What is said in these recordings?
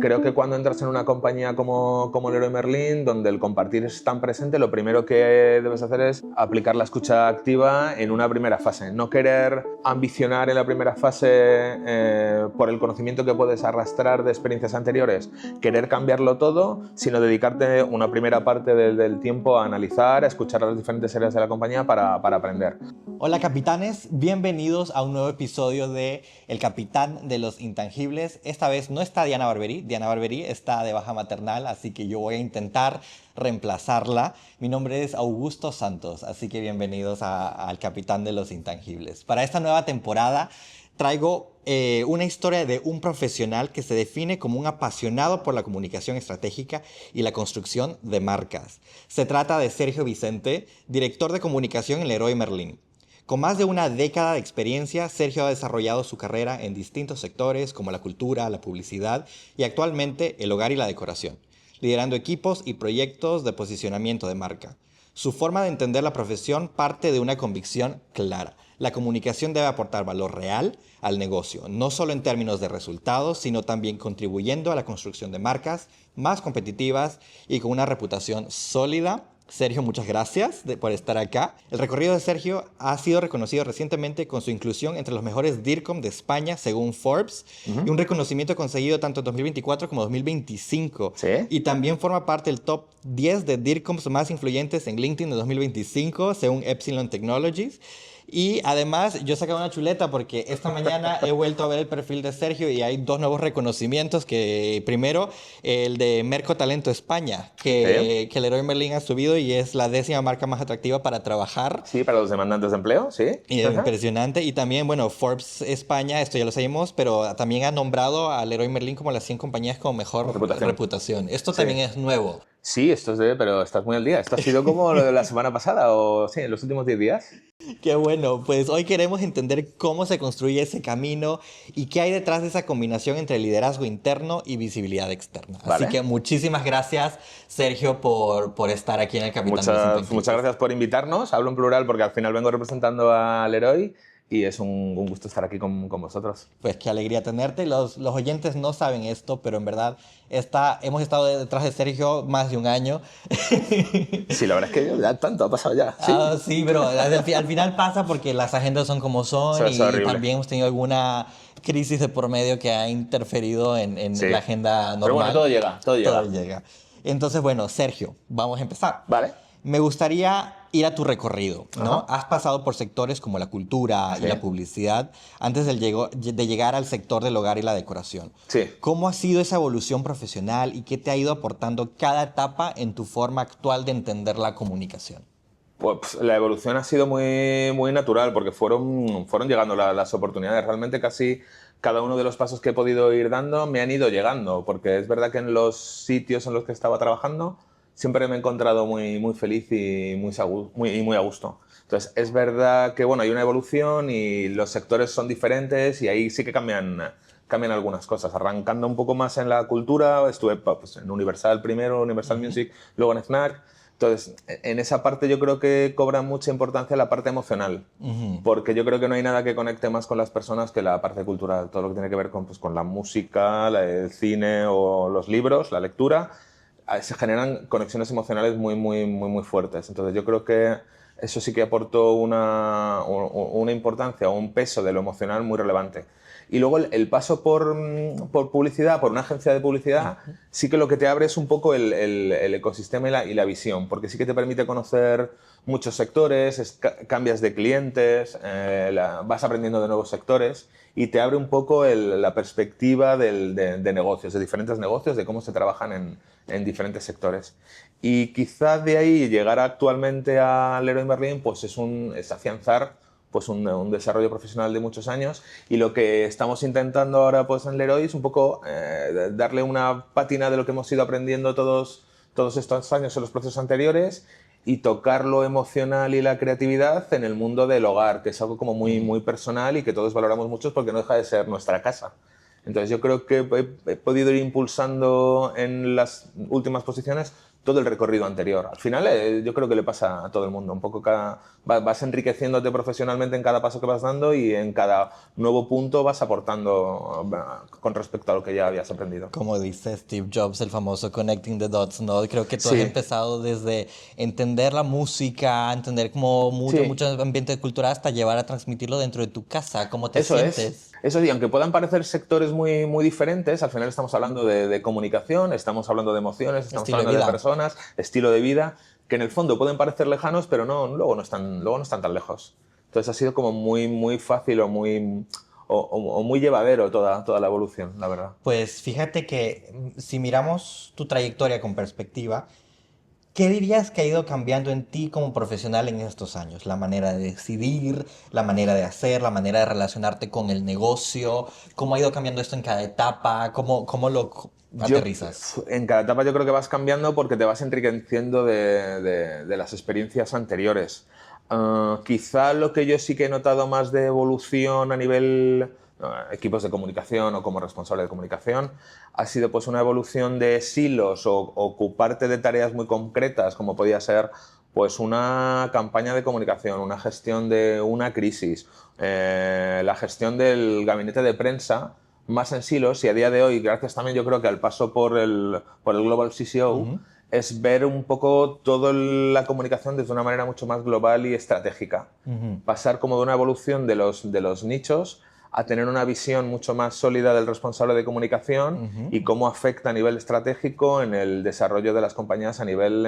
Creo que cuando entras en una compañía como Leroy Merlin, donde el compartir es tan presente, lo primero que debes hacer es aplicar la escucha activa en una primera fase. No querer ambicionar en la primera fase por el conocimiento que puedes arrastrar de experiencias anteriores, querer cambiarlo todo, sino dedicarte una primera parte del tiempo a analizar, a escuchar a las diferentes áreas de la compañía para aprender. Hola capitanes, bienvenidos a un nuevo episodio de El Capitán de los Intangibles. Esta vez no está Diana Barberí está de baja maternal, así que yo voy a intentar reemplazarla. Mi nombre es Augusto Santos, así que bienvenidos al Capitán de los Intangibles. Para esta nueva temporada traigo una historia de un profesional que se define como un apasionado por la comunicación estratégica y la construcción de marcas. Se trata de Sergio Vicente, director de comunicación en Leroy Merlin. Con más de una década de experiencia, Sergio ha desarrollado su carrera en distintos sectores como la cultura, la publicidad y actualmente el hogar y la decoración, liderando equipos y proyectos de posicionamiento de marca. Su forma de entender la profesión parte de una convicción clara. La comunicación debe aportar valor real al negocio, no solo en términos de resultados, sino también contribuyendo a la construcción de marcas más competitivas y con una reputación sólida. Sergio, muchas gracias por estar acá. El recorrido de Sergio ha sido reconocido recientemente con su inclusión entre los mejores DIRCOM de España, según Forbes, y un reconocimiento conseguido tanto en 2024 como 2025. ¿Sí? Y también forma parte del top 10 de DIRCOMs más influyentes en LinkedIn de 2025, según Epsilon Technologies. Y además yo saqué una chuleta porque esta mañana he vuelto a ver el perfil de Sergio y hay dos nuevos reconocimientos. Que primero, el de Merco Talento España, que Leroy Merlin ha subido y es la 10ª marca más atractiva para trabajar. Sí, para los demandantes de empleo, sí. Y impresionante. Y también, bueno, Forbes España, esto ya lo sabemos, pero también ha nombrado a Leroy Merlin como las 100 compañías con mejor reputación. Esto también es nuevo. Sí, pero estás muy al día. Esto ha sido como lo de la semana pasada o sí, en los últimos 10 días. Qué bueno, pues hoy queremos entender cómo se construye ese camino y qué hay detrás de esa combinación entre liderazgo interno y visibilidad externa. Vale. Así que muchísimas gracias, Sergio, por estar aquí en el Capitán de los Intangibles. Muchas gracias por invitarnos. Hablo en plural porque al final vengo representando a Leroy y es un gusto estar aquí con vosotros. Pues qué alegría tenerte. Los oyentes no saben esto, pero en verdad hemos estado detrás de Sergio más de un año. Sí, la verdad es que ya tanto ha pasado ya. Sí, Sí, pero al final pasa porque las agendas son como son eso es y horrible. también hemos tenido alguna crisis de por medio que ha interferido en Sí. la agenda normal. Pero bueno, todo llega. Todo llega. Entonces, bueno, Sergio, vamos a empezar. Vale. Me gustaría ir a tu recorrido, ¿no? Ajá. Has pasado por sectores como la cultura y Sí. la publicidad antes de llegar al sector del hogar y la decoración. Sí. ¿Cómo ha sido esa evolución profesional y qué te ha ido aportando cada etapa en tu forma actual de entender la comunicación? Pues la evolución ha sido muy natural porque fueron llegando las oportunidades. Realmente casi cada uno de los pasos que he podido ir dando me han ido llegando, porque es verdad que en los sitios en los que estaba trabajando siempre me he encontrado muy feliz y muy a gusto. Entonces es verdad que bueno, hay una evolución y los sectores son diferentes y ahí sí que cambian algunas cosas. Arrancando un poco más en la cultura, estuve pues, en Universal primero, Universal Music, luego en FNAC. Entonces, en esa parte yo creo que cobra mucha importancia la parte emocional, porque yo creo que no hay nada que conecte más con las personas que la parte cultural, todo lo que tiene que ver con la música, el cine o los libros, la lectura, se generan conexiones emocionales muy fuertes. Entonces, yo creo que eso sí que aportó una importancia o un peso de lo emocional muy relevante. Y luego el paso por publicidad, por una agencia de publicidad, sí que lo que te abre es un poco el ecosistema y la visión, porque sí que te permite conocer muchos sectores, cambias de clientes, vas aprendiendo de nuevos sectores y te abre un poco la perspectiva de negocios, de diferentes negocios, de cómo se trabajan en diferentes sectores. Y quizás de ahí llegar actualmente a Leroy Merlin pues es afianzar pues un desarrollo profesional de muchos años y lo que estamos intentando ahora pues en Leroy es un poco darle una pátina de lo que hemos ido aprendiendo todos estos años en los procesos anteriores y tocar lo emocional y la creatividad en el mundo del hogar, que es algo como muy personal y que todos valoramos mucho porque no deja de ser nuestra casa. Entonces yo creo que he podido ir impulsando en las últimas posiciones todo el recorrido anterior. Al final yo creo que le pasa a todo el mundo, un poco vas enriqueciéndote profesionalmente en cada paso que vas dando y en cada nuevo punto vas aportando con respecto a lo que ya habías aprendido. Como dice Steve Jobs, el famoso Connecting the Dots, ¿no? Creo que tú has Sí, empezado desde entender la música, entender como sí. mucho ambiente de cultura hasta llevar a transmitirlo dentro de tu casa. ¿Cómo te Eso es. sientes? Eso sí, aunque puedan parecer sectores muy diferentes, al final estamos hablando de comunicación, estamos hablando de emociones, estamos Estilo de hablando de vida. personas, estilo de vida, que en el fondo pueden parecer lejanos, pero no, luego no están tan lejos. Entonces ha sido como muy fácil o muy llevadero toda la evolución, la verdad. Pues fíjate que si miramos tu trayectoria con perspectiva, ¿qué dirías que ha ido cambiando en ti como profesional en estos años? La manera de decidir, la manera de hacer, la manera de relacionarte con el negocio, ¿cómo ha ido cambiando esto en cada etapa? ¿Cómo lo aterrizas? En cada etapa yo creo que vas cambiando porque te vas enriqueciendo de las experiencias anteriores. Quizá lo que yo sí que he notado más de evolución a nivel equipos de comunicación o como responsable de comunicación ha sido pues una evolución de silos o ocuparte de tareas muy concretas como podía ser pues una campaña de comunicación, una gestión de una crisis, la gestión del gabinete de prensa más en silos y a día de hoy, gracias también yo creo que al paso por el Global CCO, Ujú. es ver un poco toda la comunicación desde una manera mucho más global y estratégica. Ujú. Pasar como de una evolución de los nichos a tener una visión mucho más sólida del responsable de comunicación Ujú. y cómo afecta a nivel estratégico en el desarrollo de las compañías a nivel,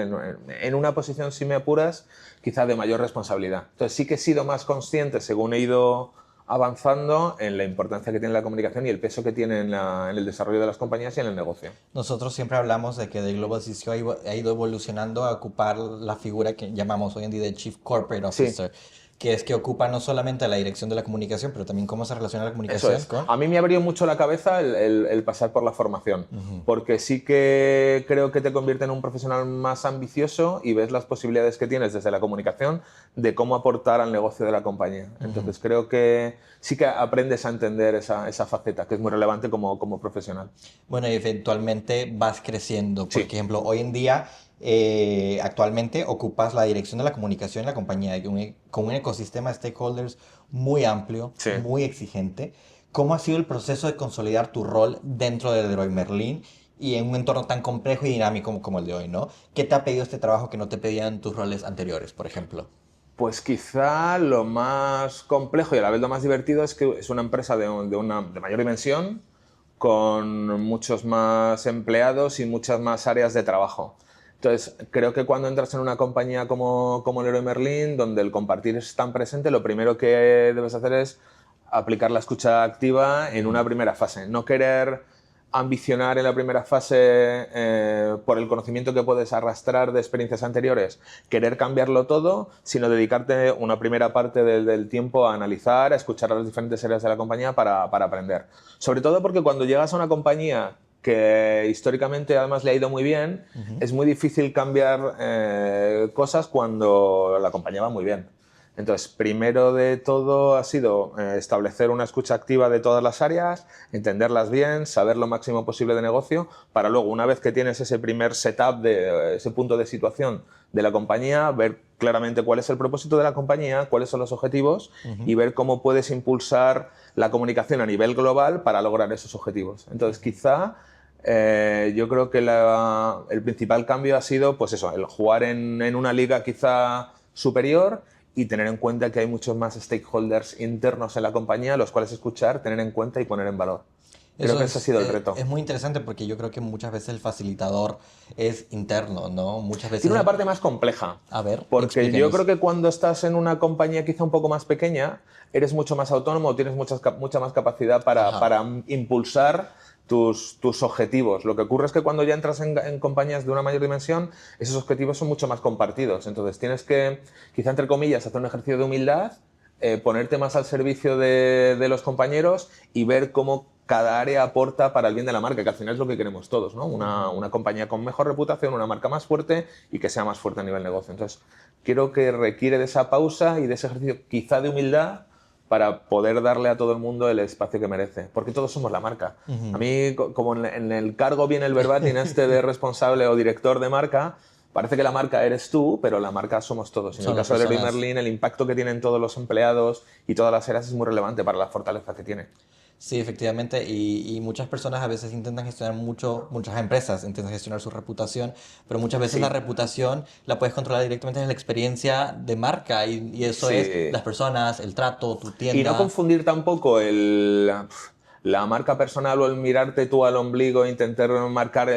en una posición, si me apuras, quizá de mayor responsabilidad. Entonces sí que he sido más consciente según he ido avanzando en la importancia que tiene la comunicación y el peso que tiene en el desarrollo de las compañías y en el negocio. Nosotros siempre hablamos de que The Global CCO ha ido evolucionando a ocupar la figura que llamamos hoy en día de Chief Corporate Sí, Officer, que es que ocupa no solamente la dirección de la comunicación, pero también cómo se relaciona la eso comunicación es. con... A mí me abrió mucho la cabeza el pasar por la formación, Ujú. porque sí que creo que te convierte en un profesional más ambicioso y ves las posibilidades que tienes desde la comunicación de cómo aportar al negocio de la compañía. Ujú. Entonces creo que sí que aprendes a entender esa faceta, que es muy relevante como profesional. Bueno, y eventualmente vas creciendo. Por Sí, ejemplo, hoy en día, actualmente ocupas la dirección de la comunicación en la compañía con un ecosistema de stakeholders muy amplio, sí. muy exigente. ¿Cómo ha sido el proceso de consolidar tu rol dentro de Leroy Merlin y en un entorno tan complejo y dinámico como el de hoy, ¿no? ¿Qué te ha pedido este trabajo que no te pedían tus roles anteriores, por ejemplo? Pues quizá lo más complejo y a la vez lo más divertido es que es una empresa de mayor dimensión, con muchos más empleados y muchas más áreas de trabajo. Entonces, creo que cuando entras en una compañía como Leroy Merlin, donde el compartir es tan presente, lo primero que debes hacer es aplicar la escucha activa en una primera fase. No querer ambicionar en la primera fase por el conocimiento que puedes arrastrar de experiencias anteriores, querer cambiarlo todo, sino dedicarte una primera parte del tiempo a analizar, a escuchar a las diferentes áreas de la compañía para aprender. Sobre todo porque cuando llegas a una compañía que históricamente además le ha ido muy bien, Ujú. es muy difícil cambiar cosas cuando la compañía va muy bien. Entonces, primero de todo ha sido establecer una escucha activa de todas las áreas, entenderlas bien, saber lo máximo posible de negocio, para luego, una vez que tienes ese primer setup, ese punto de situación de la compañía, ver claramente cuál es el propósito de la compañía, cuáles son los objetivos Ujú. y ver cómo puedes impulsar la comunicación a nivel global para lograr esos objetivos. Entonces, quizá yo creo que el principal cambio ha sido, pues eso, el jugar en una liga quizá superior y tener en cuenta que hay muchos más stakeholders internos en la compañía, los cuales escuchar, tener en cuenta y poner en valor. Creo Eso que ese ha sido el reto. es muy interesante porque yo creo que muchas veces el facilitador es interno, ¿no? Muchas Tiene veces, una parte más compleja, a ver, porque yo creo explíquenos. que cuando estás en una compañía quizá un poco más pequeña, eres mucho más autónomo, tienes mucha más capacidad para, Ajá. para impulsar tus objetivos. Lo que ocurre es que cuando ya entras en compañías de una mayor dimensión, esos objetivos son mucho más compartidos. Entonces tienes que, quizá entre comillas, hacer un ejercicio de humildad, ponerte más al servicio de los compañeros y ver cómo cada área aporta para el bien de la marca, que al final es lo que queremos todos, ¿no? Una compañía con mejor reputación, una marca más fuerte y que sea más fuerte a nivel negocio. Entonces, creo que requiere de esa pausa y de ese ejercicio quizá de humildad para poder darle a todo el mundo el espacio que merece, porque todos somos la marca. A mí, como en el cargo viene el verbatim este de responsable o director de marca, parece que la marca eres tú, pero la marca somos todos. En el Son las caso de Leroy personas. Merlin, el impacto que tienen todos los empleados y todas las eras es muy relevante para la fortaleza que tiene. Sí, efectivamente, y muchas personas a veces intentan gestionar muchas empresas intentan gestionar su reputación, pero muchas veces Sí. la reputación la puedes controlar directamente en la experiencia de marca y eso es Sí. las personas, el trato, tu Y no tienda. confundir tampoco la marca personal o el mirarte tú al ombligo e intentar marcar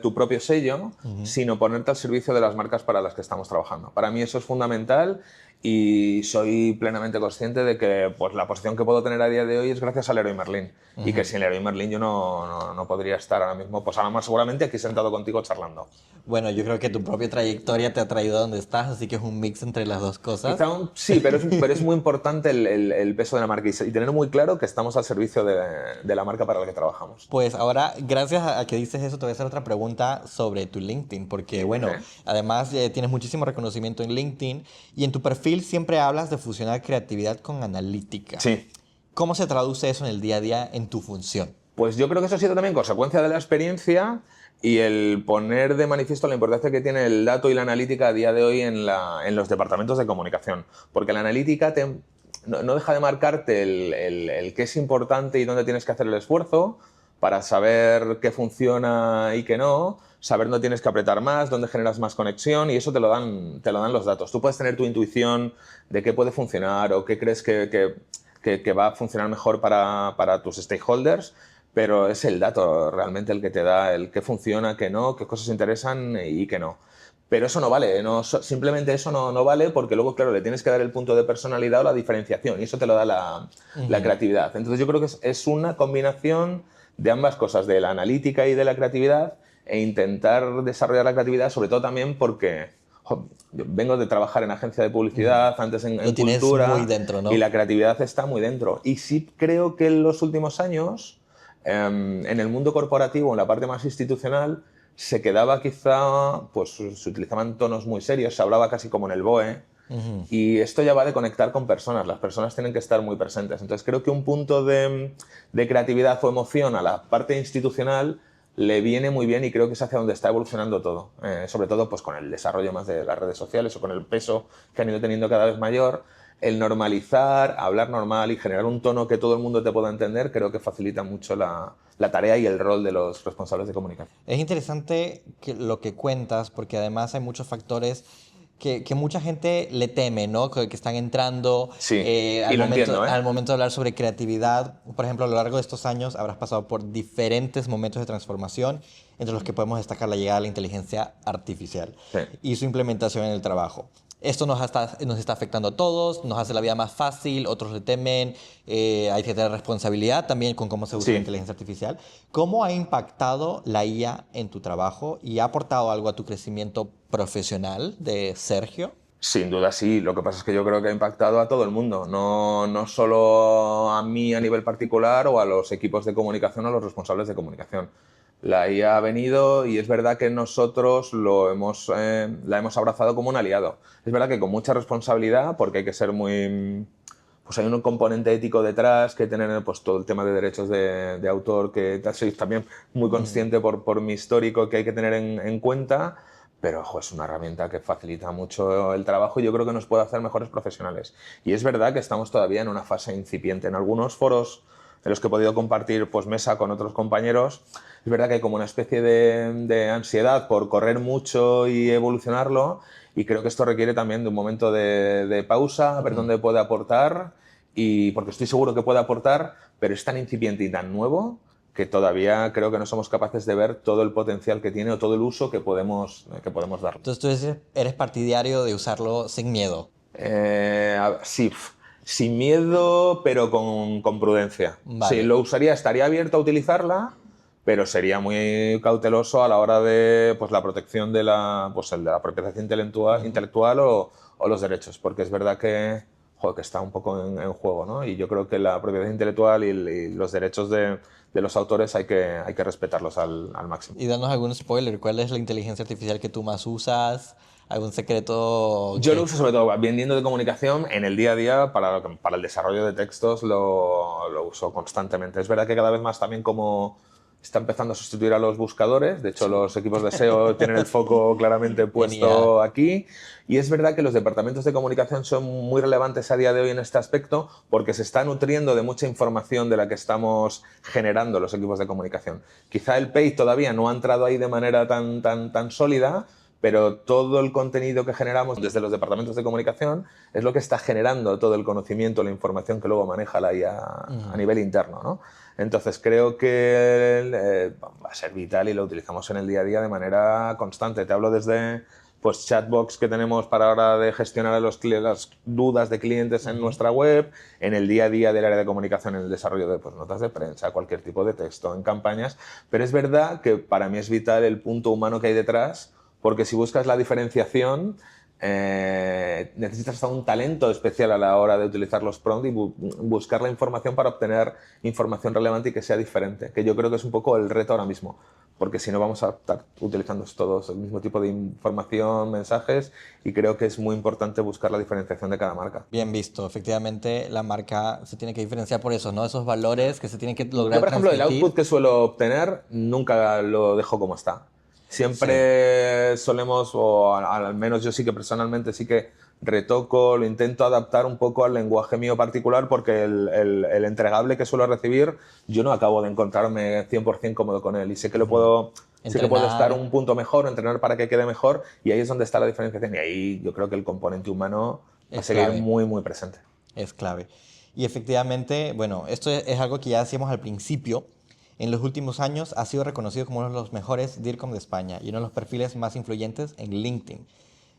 tu propio sello, sino ponerte al servicio de las marcas para las que estamos trabajando. Para mí eso es fundamental y soy plenamente consciente de que pues, la posición que puedo tener a día de hoy es gracias al Leroy Merlin. Y que sin Leroy Merlin yo no podría estar ahora mismo, pues ahora más seguramente aquí sentado contigo charlando. Bueno, yo creo que tu propia trayectoria te ha traído a donde estás, así que es un mix entre las dos cosas. Sí, pero es muy importante el peso de la marca y tener muy claro que estamos al servicio de la marca para la que trabajamos. Pues ahora, gracias a que dices eso, te voy a hacer otra pregunta sobre tu LinkedIn, porque bueno, ¿Eh? además tienes muchísimo reconocimiento en LinkedIn y en tu perfil siempre hablas de fusionar creatividad con analítica. Sí. ¿Cómo se traduce eso en el día a día en tu función? Pues yo creo que eso ha sido también consecuencia de la experiencia y el poner de manifiesto la importancia que tiene el dato y la analítica a día de hoy en los departamentos de comunicación. Porque la analítica no deja de marcarte el qué es importante y dónde tienes que hacer el esfuerzo para saber qué funciona y qué no, saber dónde tienes que apretar más, dónde generas más conexión y eso te lo dan los datos. Tú puedes tener tu intuición de qué puede funcionar o qué crees que va a funcionar mejor para tus stakeholders, pero es el dato realmente el que te da el qué funciona, qué no, qué cosas interesan y qué no. Pero eso no vale, simplemente eso no vale porque luego, claro, le tienes que dar el punto de personalidad o la diferenciación y eso te lo da la creatividad. Entonces yo creo que es una combinación de ambas cosas, de la analítica y de la creatividad e intentar desarrollar la creatividad, sobre todo también porque yo vengo de trabajar en agencia de publicidad, antes en Lo tienes cultura, muy dentro, ¿no? y la creatividad está muy dentro. Y sí creo que en los últimos años, en el mundo corporativo, en la parte más institucional, se quedaba quizá, pues se utilizaban tonos muy serios, se hablaba casi como en el BOE, y esto ya va de conectar con personas, las personas tienen que estar muy presentes. Entonces creo que un punto de creatividad o emoción a la parte institucional le viene muy bien y creo que es hacia donde está evolucionando todo. Sobre todo pues, con el desarrollo más de las redes sociales o con el peso que han ido teniendo cada vez mayor. El normalizar, hablar normal y generar un tono que todo el mundo te pueda entender, creo que facilita mucho la tarea y el rol de los responsables de comunicación. Es interesante lo que cuentas, porque además hay muchos factores que mucha gente le teme, ¿no? Que están entrando Sí, y lo entiendo, ¿eh? al momento de hablar sobre creatividad. Por ejemplo, a lo largo de estos años habrás pasado por diferentes momentos de transformación, entre los que podemos destacar la llegada de la inteligencia artificial Sí. y su implementación en el trabajo. Esto nos está afectando a todos, nos hace la vida más fácil, otros le temen, hay que tener responsabilidad también con cómo se usa Sí. la inteligencia artificial. ¿Cómo ha impactado la IA en tu trabajo y ha aportado algo a tu crecimiento profesional de Sergio? Sin duda sí, lo que pasa es que yo creo que ha impactado a todo el mundo, no solo a mí a nivel particular o a los equipos de comunicación o a los responsables de comunicación. La IA ha venido y es verdad que nosotros la hemos abrazado como un aliado. Es verdad que con mucha responsabilidad porque hay que ser muy... Pues hay un componente ético detrás, que tener pues, todo el tema de derechos de autor, que soy también muy consciente por mi histórico que hay que tener en cuenta. Pero ojo, es una herramienta que facilita mucho el trabajo y yo creo que nos puede hacer mejores profesionales. Y es verdad que estamos todavía en una fase incipiente. En algunos foros en los que he podido compartir pues, mesa con otros compañeros, es verdad que hay como una especie de ansiedad por correr mucho y evolucionarlo y creo que esto requiere también de un momento de pausa, ver dónde puede aportar y porque estoy seguro que puede aportar, pero es tan incipiente y tan nuevo que todavía creo que no somos capaces de ver todo el potencial que tiene o todo el uso que podemos darle. Entonces tú eres partidario de usarlo sin miedo. Sí, sin miedo, pero con prudencia. Vale. Sí, lo usaría, estaría abierto a utilizarla, pero sería muy cauteloso a la hora de pues, la protección de de la propiedad intelectual o los derechos, porque es verdad que, joder, que está un poco en juego, ¿no? Y yo creo que la propiedad intelectual y los derechos de los autores hay que respetarlos al máximo. Y danos algún spoiler, ¿cuál es la inteligencia artificial que tú más usas? algún secreto Yo que... lo uso sobre todo vendiendo de comunicación en el día a día para el desarrollo de textos lo uso constantemente. Es verdad que cada vez más también como está empezando a sustituir a los buscadores, de hecho Sí. los equipos de SEO tienen el foco claramente En IA. puesto aquí y es verdad que los departamentos de comunicación son muy relevantes a día de hoy en este aspecto porque se está nutriendo de mucha información de la que estamos generando los equipos de comunicación. Quizá el paid todavía no ha entrado ahí de manera tan sólida, pero todo el contenido que generamos desde los departamentos de comunicación es lo que está generando todo el conocimiento, la información que luego maneja la IA a nivel interno, ¿no? Entonces creo que va a ser vital y lo utilizamos en el día a día de manera constante. Te hablo desde pues chatbox que tenemos para ahora de gestionar a las dudas de clientes en nuestra web, en el día a día del área de comunicación, en el desarrollo de pues, notas de prensa, cualquier tipo de texto, en campañas. Pero es verdad que para mí es vital el punto humano que hay detrás, porque si buscas la diferenciación, necesitas hasta un talento especial a la hora de utilizar los prompts y buscar la información para obtener información relevante y que sea diferente, que yo creo que es un poco el reto ahora mismo, porque si no vamos a estar utilizando todos el mismo tipo de información, mensajes, y creo que es muy importante buscar la diferenciación de cada marca. Bien visto, efectivamente la marca se tiene que diferenciar por eso, ¿no? Esos valores que se tienen que Yo, lograr por ejemplo, el transmitir. output que suelo obtener nunca lo dejo como está. Sí, Siempre solemos, o al menos yo sí que personalmente sí que retoco, lo intento adaptar un poco al lenguaje mío particular porque el entregable que suelo recibir yo no acabo de encontrarme 100% cómodo con él y sé que sé que puedo estar entrenar un punto mejor, entrenar para que quede mejor y ahí es donde está la diferenciación y ahí yo creo que el componente humano va a es seguir clave, muy, muy presente. es clave. Y efectivamente, bueno, esto es algo que ya decíamos al principio. En los últimos años ha sido reconocido como uno de los mejores DIRCOM de España y uno de los perfiles más influyentes en LinkedIn.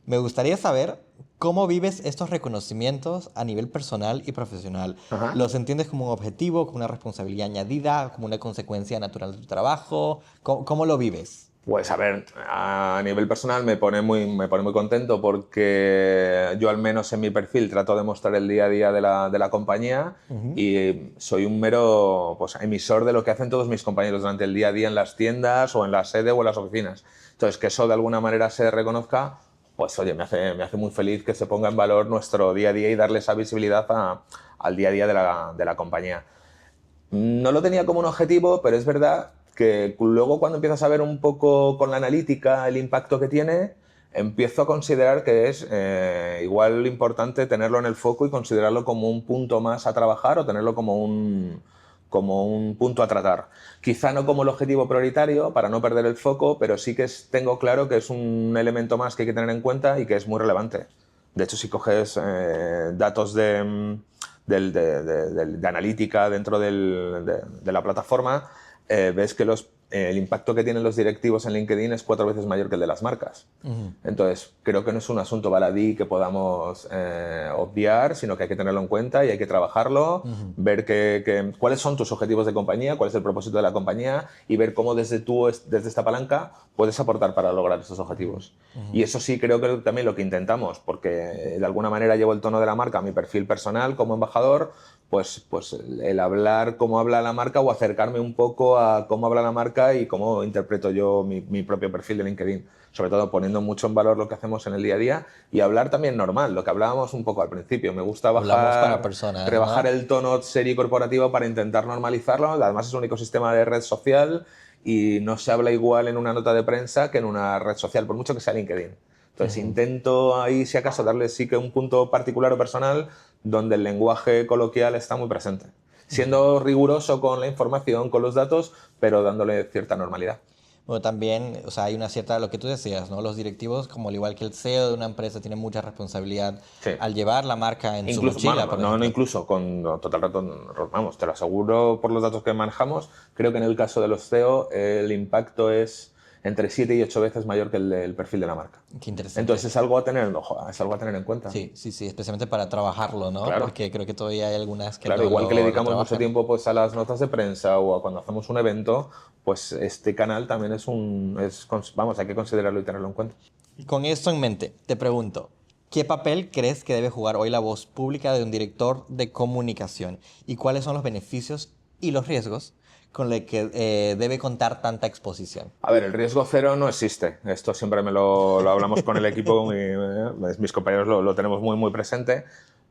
Me gustaría saber cómo vives estos reconocimientos a nivel personal y profesional. Ajá. ¿Los entiendes como un objetivo, como una responsabilidad añadida, como una consecuencia natural de tu trabajo? ¿Cómo lo vives? Pues a ver, a nivel personal me pone muy contento porque yo al menos en mi perfil trato de mostrar el día a día de la compañía y soy un mero pues, emisor de lo que hacen todos mis compañeros durante el día a día en las tiendas o en la sede o en las oficinas. Entonces, que eso de alguna manera se reconozca, pues oye, me hace muy feliz que se ponga en valor nuestro día a día y darle esa visibilidad al día a día de la compañía. No lo tenía como un objetivo, pero es verdad que luego cuando empiezas a ver un poco con la analítica el impacto que tiene, empiezo a considerar que es igual importante tenerlo en el foco y considerarlo como un punto más a trabajar o tenerlo como un punto a tratar. Quizá no como el objetivo prioritario para no perder el foco, pero sí que tengo claro que es un elemento más que hay que tener en cuenta y que es muy relevante. De hecho, si coges datos de analítica dentro de la plataforma, ves que el impacto que tienen los directivos en LinkedIn es 4 veces mayor que el de las marcas. Entonces, creo que no es un asunto baladí que podamos obviar, sino que hay que tenerlo en cuenta y hay que trabajarlo, ver cuáles son tus objetivos de compañía, cuál es el propósito de la compañía y ver cómo desde esta palanca puedes aportar para lograr esos objetivos. Y eso sí creo que también lo que intentamos, porque de alguna manera llevo el tono de la marca a mi perfil personal como embajador, pues el hablar cómo habla la marca o acercarme un poco a cómo habla la marca y cómo interpreto yo mi propio perfil de LinkedIn. Sobre todo poniendo mucho en valor lo que hacemos en el día a día y hablar también normal, lo que hablábamos un poco al principio. Me gusta Hablamos para personas, rebajar ¿no? el tono serio y corporativo para intentar normalizarlo. Además es un ecosistema de red social y no se habla igual en una nota de prensa que en una red social, por mucho que sea LinkedIn. Entonces intento ahí, si acaso, darle sí que un punto particular o personal donde el lenguaje coloquial está muy presente. Siendo riguroso con la información, con los datos, pero dándole cierta normalidad. Bueno, también, o sea, hay una cierta, lo que tú decías, ¿no? Los directivos, como al igual que el CEO de una empresa, tienen mucha responsabilidad Sí. al llevar la marca en su Incluso, mochila, bueno, por no ejemplo. incluso, con total rato, vamos, te lo aseguro por los datos que manejamos, creo que en el caso de los CEO el impacto es entre 7 y 8 veces mayor que el del perfil de la marca. Qué interesante. Entonces es algo a tener, ojo, es algo a tener en cuenta. Sí, sí, sí, especialmente para trabajarlo, ¿no? Claro. Porque creo que todavía hay algunas que Claro, no igual que le lo dedicamos mucho trabajan. tiempo pues, a las notas de prensa o a cuando hacemos un evento, pues este canal también vamos, hay que considerarlo y tenerlo en cuenta. Y con esto en mente, te pregunto, ¿qué papel crees que debe jugar hoy la voz pública de un director de comunicación? ¿Y cuáles son los beneficios y los riesgos con los que debe contar tanta exposición. A ver, el riesgo cero no existe. Esto siempre lo hablamos con el equipo, mis compañeros lo tenemos muy, muy presente,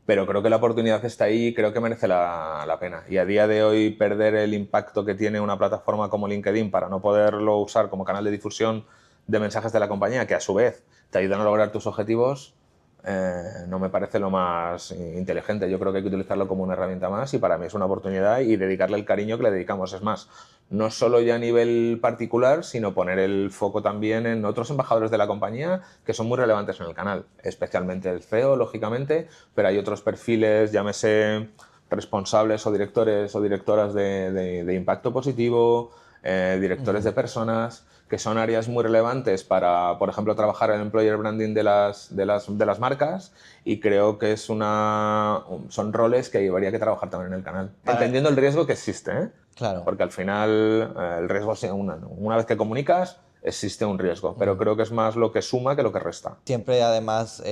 pero creo que la oportunidad está ahí y creo que merece la pena. Y a día de hoy perder el impacto que tiene una plataforma como LinkedIn para no poderlo usar como canal de difusión de mensajes de la compañía, que a su vez te ayudan a lograr tus objetivos, no me parece lo más inteligente. Yo creo que hay que utilizarlo como una herramienta más y para mí es una oportunidad y dedicarle el cariño que le dedicamos. Es más, no solo ya a nivel particular, sino poner el foco también en otros embajadores de la compañía que son muy relevantes en el canal, especialmente el CEO, lógicamente, pero hay otros perfiles, llámese responsables o directores o directoras de impacto positivo, directores de personas, que son áreas muy relevantes para, por ejemplo, trabajar el employer branding de las marcas, y creo que son roles que habría que trabajar también en el canal. Entendiendo el riesgo que existe, ¿eh? Claro. Porque al final el riesgo, una vez que comunicas, existe un riesgo, pero creo que es más lo que suma que lo que resta. Siempre, además,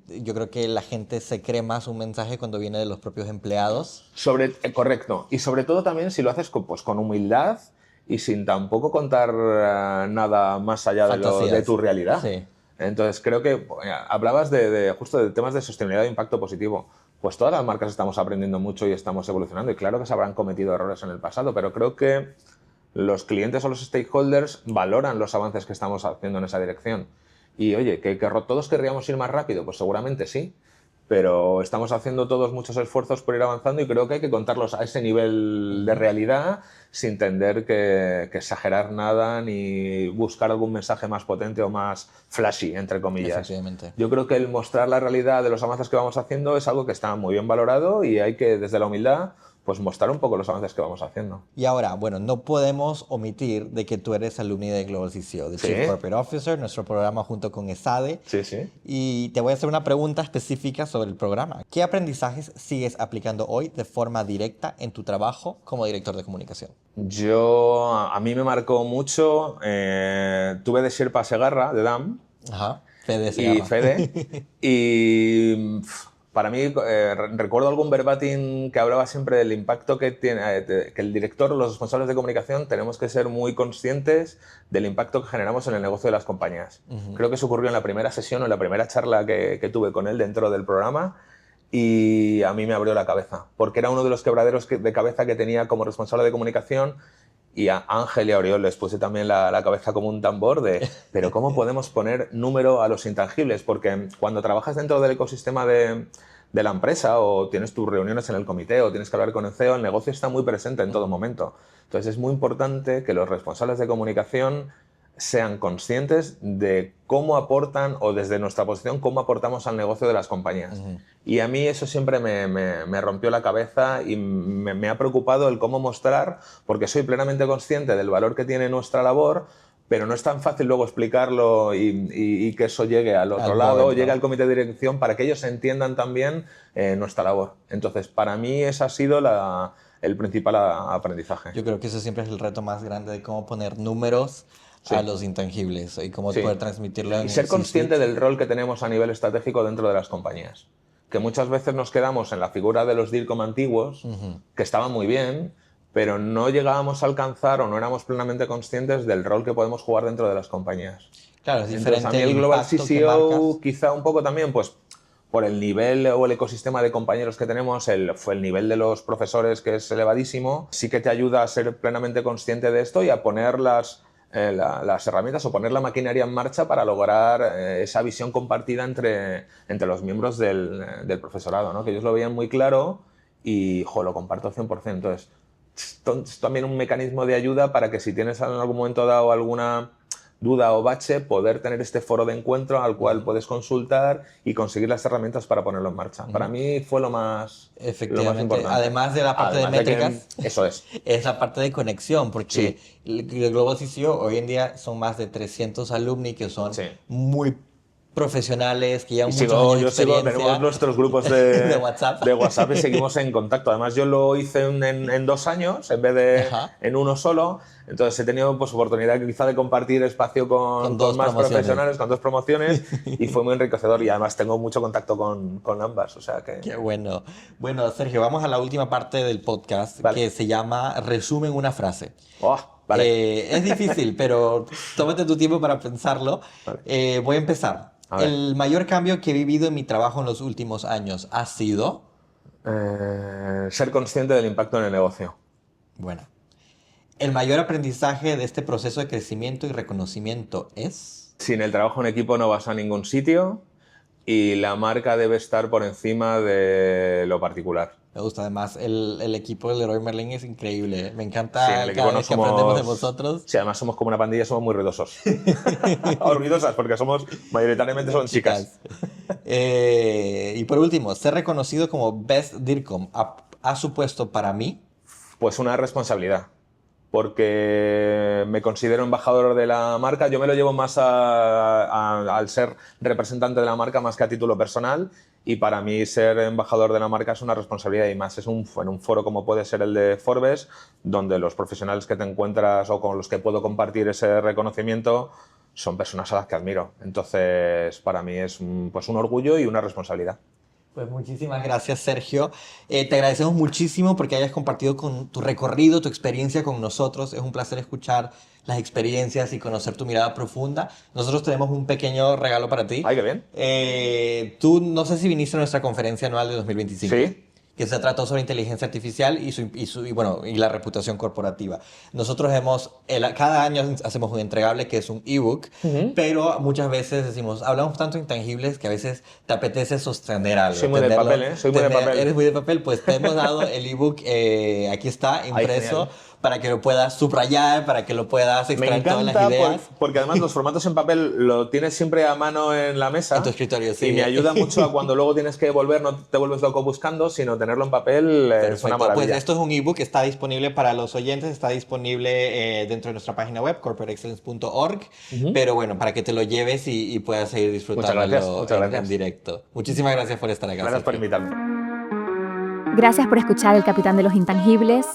yo creo que la gente se cree más un mensaje cuando viene de los propios empleados. Correcto. Y sobre todo también si lo haces con humildad y sin tampoco contar nada más allá de tu realidad. Sí. Entonces, creo que hablabas justo de temas de sostenibilidad e impacto positivo. Pues todas las marcas estamos aprendiendo mucho y estamos evolucionando. Y claro que se habrán cometido errores en el pasado, pero creo que los clientes o los stakeholders valoran los avances que estamos haciendo en esa dirección. Y oye, ¿que todos querríamos ir más rápido? Pues seguramente sí. Pero estamos haciendo todos muchos esfuerzos por ir avanzando y creo que hay que contarlos a ese nivel de realidad sin tender que exagerar nada ni buscar algún mensaje más potente o más flashy, entre comillas. Efectivamente. Yo creo que el mostrar la realidad de los avances que vamos haciendo es algo que está muy bien valorado y hay que, desde la humildad, pues mostrar un poco los avances que vamos haciendo. Y ahora, bueno, no podemos omitir de que tú eres alumni de Global CCO, de Chief Corporate Officer, nuestro programa junto con ESADE. Sí, sí. Y te voy a hacer una pregunta específica sobre el programa. ¿Qué aprendizajes sigues aplicando hoy de forma directa en tu trabajo como director de comunicación? A mí me marcó mucho, tuve de Sherpa Segarra, de DAM. Ajá, Fede Segarra. Y Fede. Y para mí, recuerdo algún verbatim que hablaba siempre del impacto que tiene, que el director o los responsables de comunicación tenemos que ser muy conscientes del impacto que generamos en el negocio de las compañías. Creo que eso ocurrió en la primera sesión o en la primera charla que tuve con él dentro del programa. Y a mí me abrió la cabeza, porque era uno de los quebraderos de cabeza que tenía como responsable de comunicación, y a Ángel y a Oriol les puse también la cabeza como un tambor pero ¿cómo podemos poner número a los intangibles? Porque cuando trabajas dentro del ecosistema de la empresa o tienes tus reuniones en el comité o tienes que hablar con el CEO, el negocio está muy presente en todo momento. Entonces es muy importante que los responsables de comunicación sean conscientes de cómo aportan, o desde nuestra posición, cómo aportamos al negocio de las compañías. Y a mí eso siempre me rompió la cabeza y me ha preocupado el cómo mostrar, porque soy plenamente consciente del valor que tiene nuestra labor, pero no es tan fácil luego explicarlo y que eso llegue al otro lado, llegue al comité de dirección, para que ellos entiendan también nuestra labor. Entonces, para mí ese ha sido el principal aprendizaje. Yo creo que eso siempre es el reto más grande, de cómo poner números a los intangibles y cómo poder transmitirlo. Y ser consciente del rol que tenemos a nivel estratégico dentro de las compañías. Que muchas veces nos quedamos en la figura de los DIRCOM antiguos, que estaban muy bien, pero no llegábamos a alcanzar o no éramos plenamente conscientes del rol que podemos jugar dentro de las compañías. Claro, es diferente. Entonces, a mí el Global CCO, quizá un poco también, pues por el nivel o el ecosistema de compañeros que tenemos, el nivel de los profesores, que es elevadísimo, sí que te ayuda a ser plenamente consciente de esto y a poner las herramientas o poner la maquinaria en marcha para lograr esa visión compartida entre los miembros del profesorado, ¿no? Que ellos lo veían muy claro y lo comparto 100%. Entonces, es también un mecanismo de ayuda para que si tienes en algún momento dado alguna duda o bache, poder tener este foro de encuentro al cual puedes consultar y conseguir las herramientas para ponerlo en marcha. Para mí fue lo más importante. Además de la parte de métricas, eso es la parte de conexión, porque el Global CCO hoy en día son más de 300 alumni que son muy profesionales que llevan Y muchos años de yo sigo, experiencia. tenemos nuestros grupos de, de WhatsApp y seguimos en contacto. Además, yo lo hice en 2 años en vez de Ajá. en uno solo. Entonces he tenido pues, oportunidad quizá de compartir espacio con más profesionales, con 2 promociones y fue muy enriquecedor. Y además tengo mucho contacto con ambas. O sea que... Qué bueno. Bueno, Sergio, vamos a la última parte del podcast Vale. que se llama Resumen una frase. Oh, vale. Es difícil, pero tómate tu tiempo para pensarlo. Vale. Voy a empezar. A ver. El mayor cambio que he vivido en mi trabajo en los últimos años ha sido... Ser consciente del impacto en el negocio. Bueno. El mayor aprendizaje de este proceso de crecimiento y reconocimiento es... Sin el trabajo en equipo no vas a ningún sitio y la marca debe estar por encima de lo particular. Me gusta, además, el equipo de Leroy Merlin es increíble. Me encanta Sí, en el equipo cada no vez que aprendemos de vosotros. Sí, además somos como una pandilla, somos muy ruidosos. O ruidosas, porque mayoritariamente son chicas. Y por último, ser reconocido como Best DIRCOM ha supuesto para mí... Pues una responsabilidad, porque me considero embajador de la marca. Yo me lo llevo más al ser representante de la marca más que a título personal, y para mí ser embajador de la marca es una responsabilidad, y más en un foro como puede ser el de Forbes, donde los profesionales que te encuentras o con los que puedo compartir ese reconocimiento son personas a las que admiro. Entonces, para mí es pues un orgullo y una responsabilidad. Pues muchísimas gracias, Sergio. Te agradecemos muchísimo porque hayas compartido con tu recorrido, tu experiencia con nosotros. Es un placer escuchar las experiencias y conocer tu mirada profunda. Nosotros tenemos un pequeño regalo para ti. ¡Ay, qué bien! Tú no sé si viniste a nuestra conferencia anual de 2025. Sí. Que se trató sobre inteligencia artificial y la reputación corporativa. Nosotros cada año hacemos un entregable que es un ebook, pero muchas veces decimos, hablamos tanto de intangibles que a veces te apetece sostener algo. Soy muy de papel, ¿eh? Soy muy de papel. Eres muy de papel, pues te hemos dado el ebook, aquí está, impreso, para que lo puedas subrayar, para que lo puedas extraer todas las ideas. Me encanta porque además los formatos en papel lo tienes siempre a mano en la mesa. En tu escritorio, sí. Y me ayuda mucho a cuando luego tienes que volver, no te vuelves loco buscando, sino tenerlo en papel. Es una maravilla. Pues esto es un ebook, está disponible para los oyentes, está disponible dentro de nuestra página web, corporateexcellence.org, pero bueno, para que te lo lleves y puedas seguir disfrutándolo en directo. Muchísimas gracias por estar acá. Gracias por invitarme. Gracias por escuchar El Capitán de los Intangibles,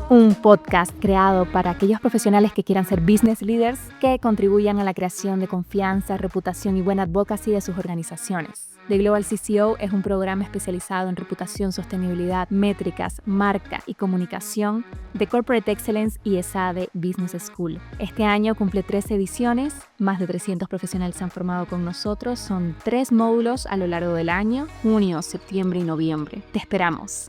un podcast creado para aquellos profesionales que quieran ser business leaders que contribuyan a la creación de confianza, reputación y buena advocacy de sus organizaciones. The Global CCO es un programa especializado en reputación, sostenibilidad, métricas, marca y comunicación de Corporate Excellence y ESADE Business School. Este año cumple 3 ediciones, más de 300 profesionales se han formado con nosotros, son 3 módulos a lo largo del año, junio, septiembre y noviembre. Te esperamos.